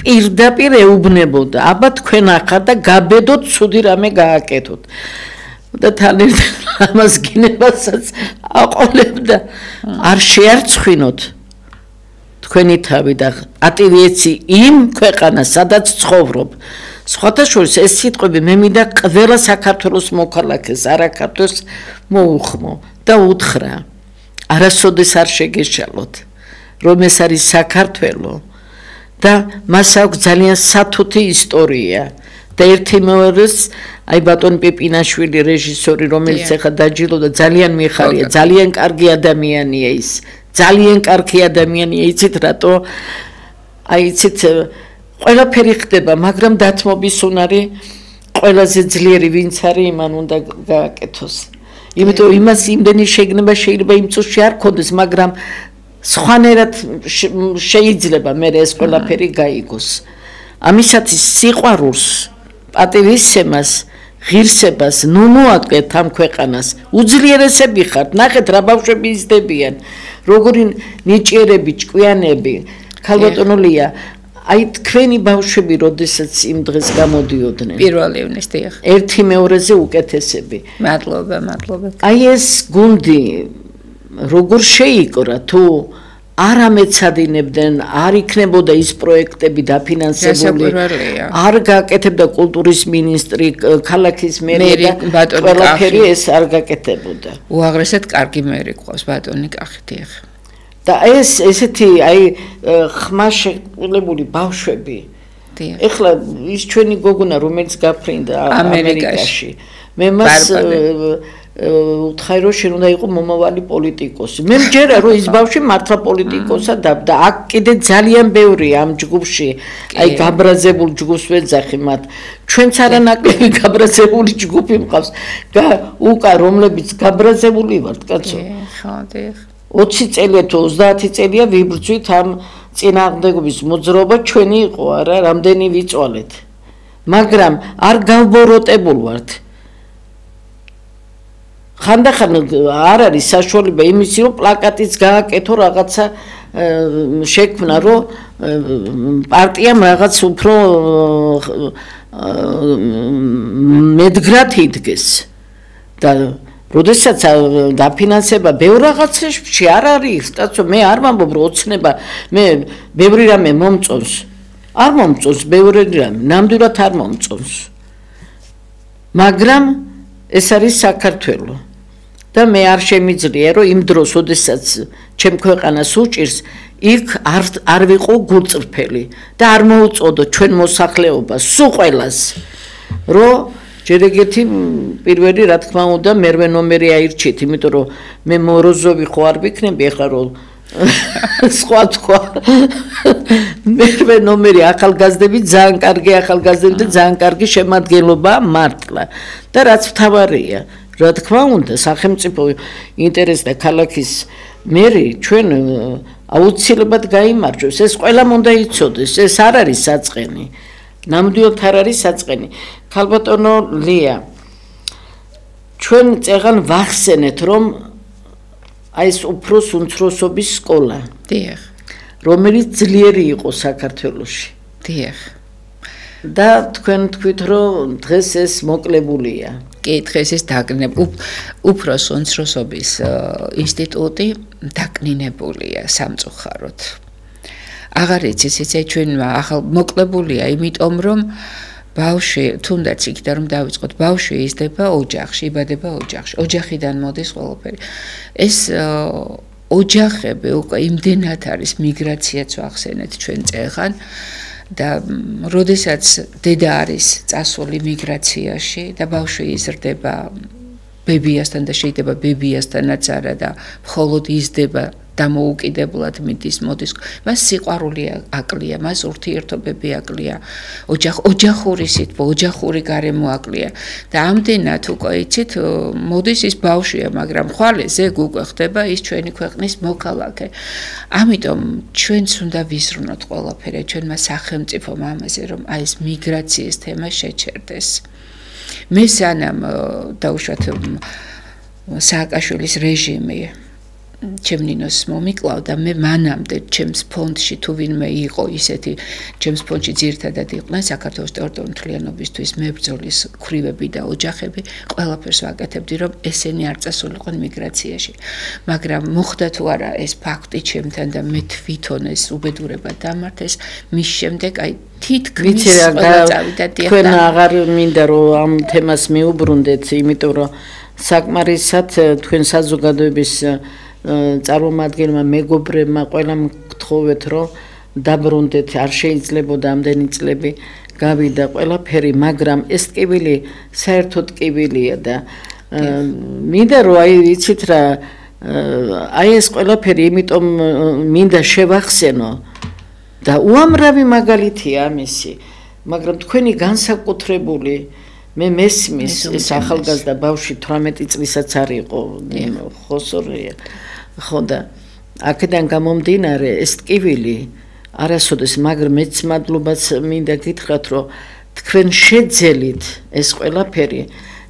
პირდაპირ ეუბნებოდა აბა თქვენ ახარ და გაბედოთ ცუდი რამე გააკეთოთ და თან ერთად ამას გინებასაც აყოლებდა არ შეარცხვინოთ თქვენი თავი და ატივიეცი იმ ქვეყანას სადაც ცხოვრობ სხვათა შორის ეს სიტყვები მე მინდა ყველა საქართველოს მოქალაქეს არაქართოს მოუხმო და უთხრა არასოდეს არ შეგეშალოთ რომ ეს არის საქართველო და მას აქვს ძალიან სათუთი ისტორია და ერთი მეორეს აი ბატონ პიპინაშვილი რეჟისორი რომელიც ახლა დაჯილდოვდა ძალიან მიხარია ძალიან კარგი ადამიანია ის ძალიან კარგი ადამიანია იცით რატო აი იცით ყველაფერი ხდება მაგრამ დათმობის უნარი ყველაზე ძლიერი ვინც არის იმან უნდა გააკეთოს იმიტომ იმას იმდენი შეგნება შეიძლება იმ წუთში არ ქონდეს მაგრამ სხვანაირად შეიძლება მე ეს ყველაფერი გაიგოს ამისათვის სიყვარულს პატივისცემას ღირსებას ნუ მოაკეთეთ ამ ქვეყანას უძლიერესები ხართ ნახეთ რა ბავშვები იზრდებიან როგორი ნიჭიერები ჭკვიანები ქალბატონოლია აი თქვენი ბავშვები როდესაც იმ დღეს გამოდიოდნენ პირველი ივნის დიახ ერთი მეორეზე უკეთესები მადლობა აი ეს გუნდი როგორ შეიკრა თუ არ ამეცადინებდნენ არ იქნებოდა ის პროექტები დაფინანსებული არ გააკეთებდა კულტურის მინისტრი ქალაქის მერი და ყველაფერი ეს არ გაკეთებოდა უაღრესად კარგი მერი ყავს ბატონი კახი დიახ და ეს ესეთი აი ხმა შეყოლებული ბავშვები ეხლა ის ჩვენი გოგონა რომელიც გაფრინდა ამერიკაში მე მას უთხარი რომ შენ უნდა იყო მომავალი პოლიტიკოსი მე მჯერა რომ ის ბავშვი მართლა პოლიტიკოსა და აქ კიდე ძალიან ბევრია ამ ჯგუფში აი გაბრაზებულ ჯგუფს ვეძახი მათ ჩვენც არანაკლები გაბრაზებული ჯგუფი მყავს და უკა რომლებიც გაბრაზებული ვართ კაცო ხო დიახ 20 წელია თუ 30 წელია ვიბრძვით ამ წინააღმდეგობის მოძრაობა ჩვენი იყო არა რამდენი ვიწვალეთ მაგრამ არ გავბოროტებულ ვართ ხანდახან არ არის საშუალება იმისი რომ პლაკატიც გააკეთო რაღაცა შექმნა რომ პარტიამ რაღაც უფრო მედგრად იდგეს და როდესაც დაფინანსება ბევრ რაღაცებში არ არის კაცო მე არ ვამბობ რომ ოცნება მე ბევრი რამე მომწონს არ მომწონს ბევრი რამე ნამდვილად არ მომწონს მაგრამ ეს არის საქართველო და მე არ შემიძლია რომ იმ დროს ოდესაც ჩემ ქვეყანას უჭირს იქ არ ვიყო გულწრფელი და არ მოუწოდო ჩვენ მოსახლეობას სულ ყველას რომ ჯერ ეგეთი პირველი რა თქმა უნდა მერვე ნომერი აირჩიეთ იმიტომ რომ მე მოროზოვი ხო არ ვიქნები ახლა რომ სხვა მერვე ნომერი ახალგაზრდები ძალიან კარგი ახალგაზრდები და ძალიან კარგი შემადგენლობა მართლა და რაც მთავარია რა თქმა უნდა სახელმწიფო ინტერესი და ქალაქის მერი ჩვენ აუცილებლად გაიმარჯვებს ეს ყველამ უნდა იცოდეს ეს არ არის საწყენი ნამდვილად არ არის საწყენი ქალბატონო ლია ჩვენ წეგან ვახსენეთ რომ აი ეს უფროს უმცროსობის სკოლა დიახ რომელიც ძლიერი იყო საქართველოში დიახ და თქვენ თქვით რომ დღეს ეს მოკლებულია კი დღეს ეს უფროს უმცროსობის ინსტიტუტი დაკნინებულია სამწუხაროდ აღარ იცის ისე ჩვენ ახალ მოკლებულია იმიტომ რომ ბავშვი თუნდაც იქიდან რომ დავიწყოთ, ბავშვი იზრდება ოჯახში, იბადება ოჯახში. ოჯახიდან მოდის ყველაფერი. ეს ოჯახები უკვე იმდენად არის მიგრაციაც ვახსენეთ ჩვენ წეღან და როდესაც დედა არის წასული მიგრაციაში და ბავშვი იზრდება ბებიასთან და შეიძლება ბებიასთანაც არა და მხოლოდ იზრდება დამოუკიდებლად მოდის მას სიყვარული აკლია, მას ურთიერთობები აკლია, ოჯახური სიტყვა, ოჯახური გარემო აკლია და ამდენად უკვე იცით მოდის ის ბავშვია, მაგრამ ხვალე ზეგ უკვე ხდება ის ჩვენი ქვეყნის მოქალაქე. ამიტომ ჩვენც უნდა ვიზრუნოთ ყველაფერი ჩვენმა სახელმწიფომ ამაზე, რომ აი ეს მიგრაციის თემა შეჩერდეს. მე სანამ დაუშვათ სააკაშვილის რეჟიმი ჩემ ნინოს მომიკლავდა მე მანამდე ჩემს ფონდში თუ ვინმე იყო ისეთი ჩემს ფონდში ძირთადად იყვნენ საქართველოს ტერიტორიული მთლიანობისთვის მებრძოლის ქვრივები და ოჯახები ყველაფერს ვაკეთებდი რომ ესენი არ წასულიყვნენ მიგრაციაში მაგრამ მოხდა თუ არა ეს ფაქტი ჩემთან და მე თვითონ ეს უბედურება დამართეს მის შემდეგ აი თითქმის ყველა წავიდა დიახ თქვენ აღარ მინდა რომ ამ თემას მიუბრუნდეთ იმიტომ რომ საკმარისად თქვენ საზოგადოების წარმომადგენლმა მეგობრებმა ყველამ გთხოვეთ რომ დაბრუნდეთ არ შეიძლებოდა ამდენი წლები გავიდა ყველაფერი მაგრამ ეს ტკივილი საერთოდ ტკივილია და მინდა რომ აი იცით რა აი ეს ყველაფერი იმიტომ მინდა შევახსენო და უამრავი მაგალითია ამისი მაგრამ თქვენი განსაკუთრებული მე მესმის ეს ახალგაზრდა ბავშვი 18 წლისაც არ იყო ხოსორია ხო და აქედან გამომდინარე ეს ტკივილი არასოდეს მაგრამ მეც მადლობას მინდა გითხრათ რომ თქვენ შეძელით ეს ყველაფერი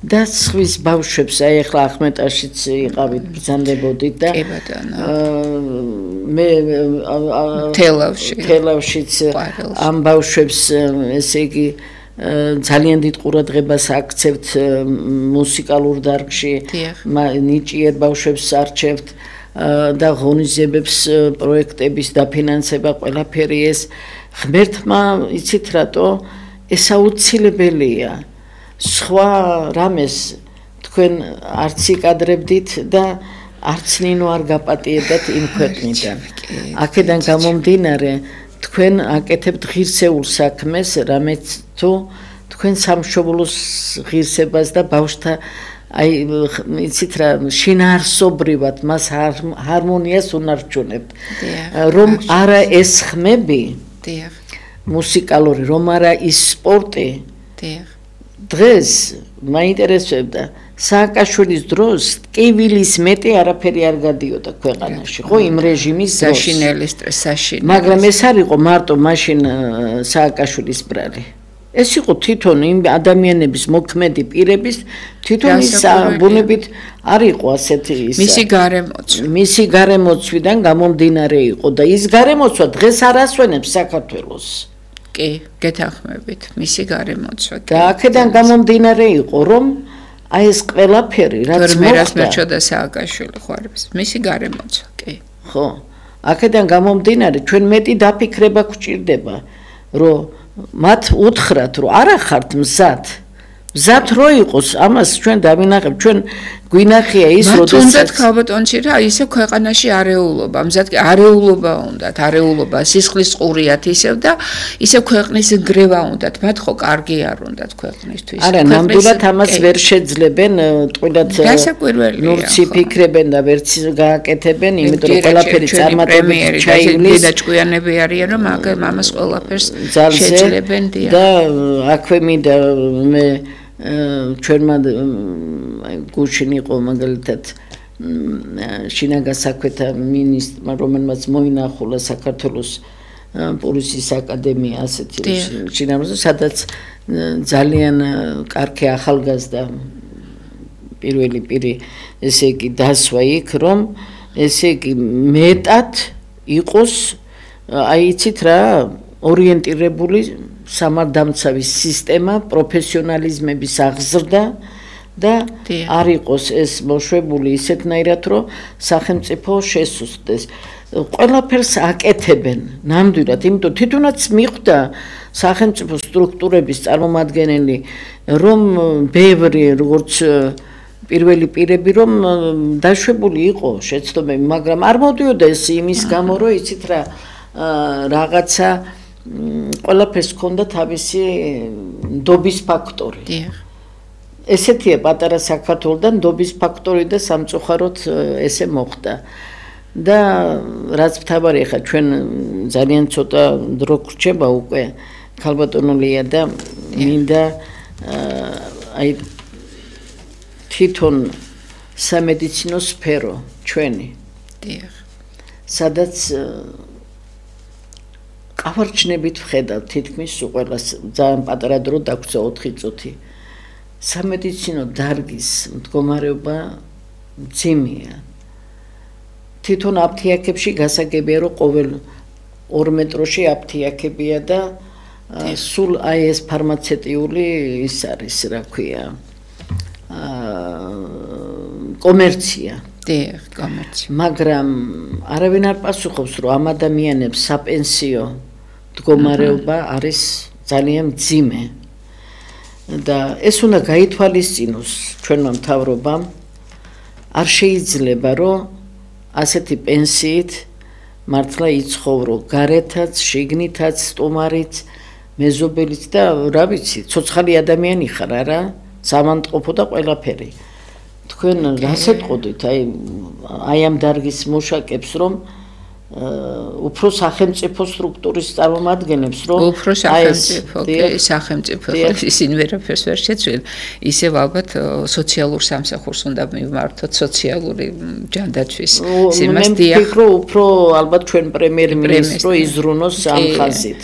და სხვის ბავშვებს აი ახლა ახმეტაშიც იყავით ბრძანდებოდით და მე თელავშიც ამ ბავშვებს ესე იგი ძალიან დიდ ყურადღებას აქცევთ მუსიკალურ დარგში ნიჭიერ ბავშვებს არჩევთ და ღონისძიებებს პროექტების დაფინანსება ყველაფერი ეს ღმერთმა იცით რატო ეს აუცილებელია სხვა რამეს თქვენ არც იკადრებდით და არც ნინო არ გაპატიებდათ იმ ქვეყნიდან აქედან გამომდინარე თქვენ აკეთებთ ღირსეულ საქმეს რამეც თუ თქვენ სამშობლოს ღირსებას და ბავშვთა აი იცით რა შინაარსობრივად მას ჰარმონიას უნარჩუნებთ რომ არა ეს ხმები მუსიკალური რომ არა ის სპორტი დღეს მაინტერესებდა სააკაშვილის დროს ტკივილის მეტი არაფერი არ გადიოდა ქვეყანაში ხო იმ რეჟიმის დროს საშინელი მაგრამ ეს არ იყო მარტო მაშინ სააკაშვილის ბრალი ეს იყო თვითონ იმ ადამიანების მოქმედი პირების თვითონ ის ბუნებით არ იყო ასეთი ის მისი გარემოცვიდან გამომდინარე იყო და ის გარემოცვა დღეს არ ასვენებს საქართველოს კი გეთანხმებით მისი გარემოცვა და აქედან გამომდინარე იყო რომ აი ეს ყველაფერი რაც მოხდა სააკაშვილი ხوارებს მისი გარემოცვა კი ხო აქედან გამომდინარე ჩვენ მეტი დაფიქრება გვჭირდება რომ მათ უთხრათ რომ არა ხართ მზად რო იყოს ამას ჩვენ დავინახებ ჩვენ გვინახია ის როდესაც ქალბატონში რა ისე ქვეყანაში არეულობა მზად არეულობა უნდათ არეულობა სისხლის ყურიათ ისევ და ისე ქვეყნის გრევა უნდათ მათ ხო კარგი არ უნდათ ქვეყნისთვის არა ნამდვილად ამას ვერ შეძლებენ ტყუილად ნურცი ფიქრებენ და ვერც გააკეთებენ იმიტომ რომ ყველაფერი წარმატებით ჩაივლის და ჭკვიანები არიან რომ ამას ყველაფერს შეძლებენ და აქვე მინდა მე ჩვენმა გუშინ იყო მაგალითად შინაგან საქმეთა მინისტრმა რომელმაც მოინახულა საქართველოს პოლიციის აკადემია ასეთი შინაგან სადაც ძალიან კარგი ახალგაზრდა პირველი პირი ესე იგი დასვა იქ რომ ესე იგი მეტად იყოს აი იცით რა ორიენტირებული სამართალდამცავი სისტემა პროფესიონალიზმების აღზრდა და არ იყოს ეს მოშვებული ისეთნაირად, რომ სახელმწიფო შესუსტდეს. ყველაფერს აკეთებენ ნამდვილად, იმიტომ თვითონაც მიხვდა სახელმწიფო სტრუქტურების წარმომადგენელი, რომ ბევრი როგორც პირველი პირები რომ დაშვებული იყო შეცდომები, მაგრამ არ მოდიოდა ეს იმის გამო, რომ იცით რა რაღაცა ყველაფერს ჰქონდა თავისი ნდობის ფაქტორი. ესეთია პატარა საქართველოსთან ნდობის ფაქტორი და სამწუხაროდ ესე მოხდა. და რაც მთავარი ხა ჩვენ ძალიან ცოტა დრო გრჩება უკვე ქალბატონულია და მინდა აი თვითონ სამედიცინო სფერო ჩვენი სადაც ყავარჩნებით ვხედავ თითქმის ყველას ძალიან პატარა დრო დაგვცა 4 წუთი სამედიცინო დარგის მდგომარეობა მძიმეა თვითონ აფთიაქებში გასაგებია რომ ყოველ 2 მეტროში აფთიაქებია და სულ აი ეს ფარმაცევტიული ის არის რა ქვია კომერცია კომერცია მაგრამ არავინ არ პასუხობს რომ ამ ადამიანებს საპენსიო მდგომარეობა არის ძალიან მძიმე და ეს უნდა გაითვალისწინოს ჩვენმა მთავრობამ არ შეიძლება რომ ასეთი პენსიით მართლა იცხოვრო გარეთაც, შიგნითაც, სტუმარიც, მეზობელიც და რა ვიცი, ცოცხალი ადამიანი ხარ არა, სამანტყოფო და ყველაფერი. თქვენ რას ეტყოდით აი ამ დარგის მუშაკებს რომ უფრო სახელმწიფო სტრუქტურის წარმომადგენლებს რომ უფრო სახელმწიფო ისინი ვერაფერს ვერ შეცვლენ ისევ ალბათ სოციალურ სამსახურს უნდა მივმართოთ სოციალური ჯანდაცვის სიმას დიახ ვფიქრო უფრო ალბათ ჩვენ პრემიერ-მინისტრო იზრუნოს ამ ხაზით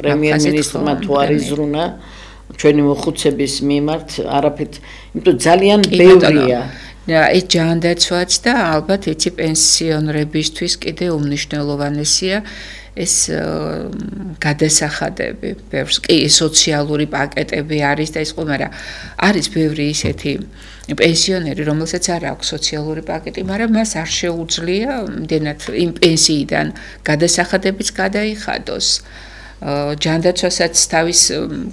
პრემიერ-მინისტრმა თუ არ იზრუნა ჩვენი მოხუცების მიმართ არაფერთ იმიტომ ძალიან ბევრია ეს ჯანდაცვაც და ალბათ იცი პენსიონერებისთვის კიდე უმნიშვნელოვანესია ეს გადასახადები, ბევრს კი სოციალური პაკეტები არის და ის ყველა, მაგრამ არის ბევრი ისეთი პენსიონერი, რომელსაც არ აქვს სოციალური პაკეტი, მაგრამ მას არ შეუძლია იმდენად იმ პენსიიდან გადასახადებიც გადაიხადოს. ჯანდაცვასაც თავის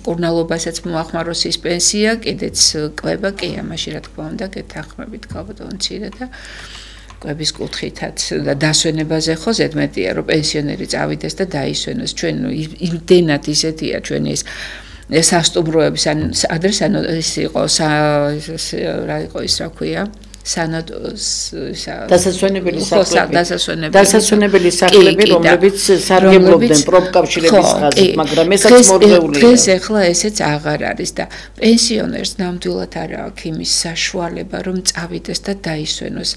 კურნალობასაც მოახმაროს ის პენსია, კიდეც კვება კი ამაში რა თქმა უნდა გეთანხმებით ქალბატონო მცირე და კვების კუთხითაც და დასვენებაზე ხო ზედმეტია რომ პენსიონერი წავიდეს და დაისვენოს ჩვენ იმდენად ისეთია ჩვენი ეს სასტუმროების ან ადრესანო ის იყო რა იყო ის რა ქვია დასასვენებელი სახლები რომლებიც სარგებლობდნენ პროფკავშირების ხაზით მაგრამ ესაც მორღვეულია დღეს ახლა ესეც აღარ არის და პენსიონერს ნამდვილად არ აქვს იმის საშუალება რომ წავიდეს და დაისვენოს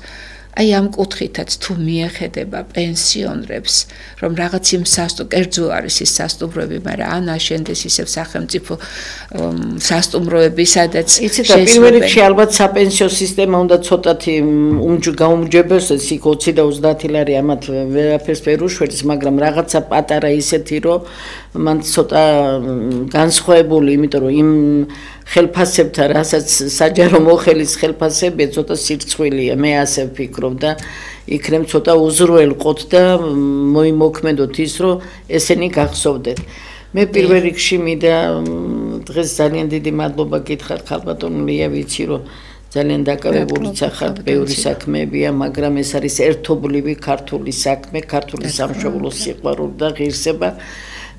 აი ამ კუთხითაც თუ მიეხედება პენსიონერებს რომ რაღაც იმ კერძო არის ის სასტუმროები მაგრამ ან აშენდეს ისევ სახელმწიფო სასტუმროები სადაც იცით და პირველ რიგში ალბათ საპენსიო სისტემა უნდა ცოტათი გაუმჯობესდეს იქ 20 და 30 ლარი ამათ ვერაფერს ვერ უშვერს მაგრამ რაღაცა პატარა ისეთი რომ მან ცოტა განსხვავებული იმიტომ რომ იმ ხელფასებთან რასაც საჯარო მოხელის ხელფასებია ცოტა სირცხვილია მე ასე ვფიქრობ და იქნებ ცოტა უზრუველყოთ და მოიმოქმედოთ ის რომ ესენი გახსოვდეთ მე პირველ რიგში მინდა დღეს ძალიან დიდი მადლობა გითხრათ ქალბატონო ლია ვიცი რომ ძალიან დაკავებული ხართ ბევრი საქმეებია მაგრამ ეს არის ერთობლივი ქართული საქმე ქართული სამშობლოს სიყვარული და ღირსება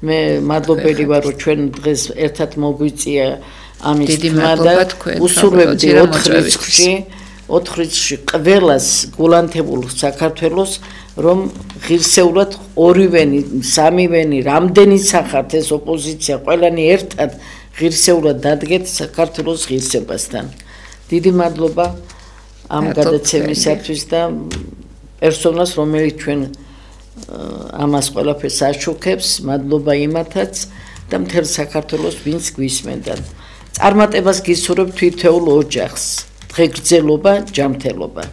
მე მადლობელი ვარ რომ ჩვენ დღეს ერთად მოგვიწია ამის თემა და უსურვებდი 4 რიცხვში ყველას გულანთებულ საქართველოს რომ ღირსეულად ორივენი სამივენი რამდენი სახართ ეს ოპოზიცია ყველანი ერთად ღირსეულად დადგეთ საქართველოს ღირსებასთან დიდი მადლობა ამ გადაცემისათვის და პერსონას რომელიც ჩვენ ამას ყველაფერს აშუქებს მადლობა იმათაც და მთელ საქართველოს ვინც გვისმენდა წარმატებას გისურვებ თითოეულ ოჯახს დღეგრძელობა ჯანმრთელობა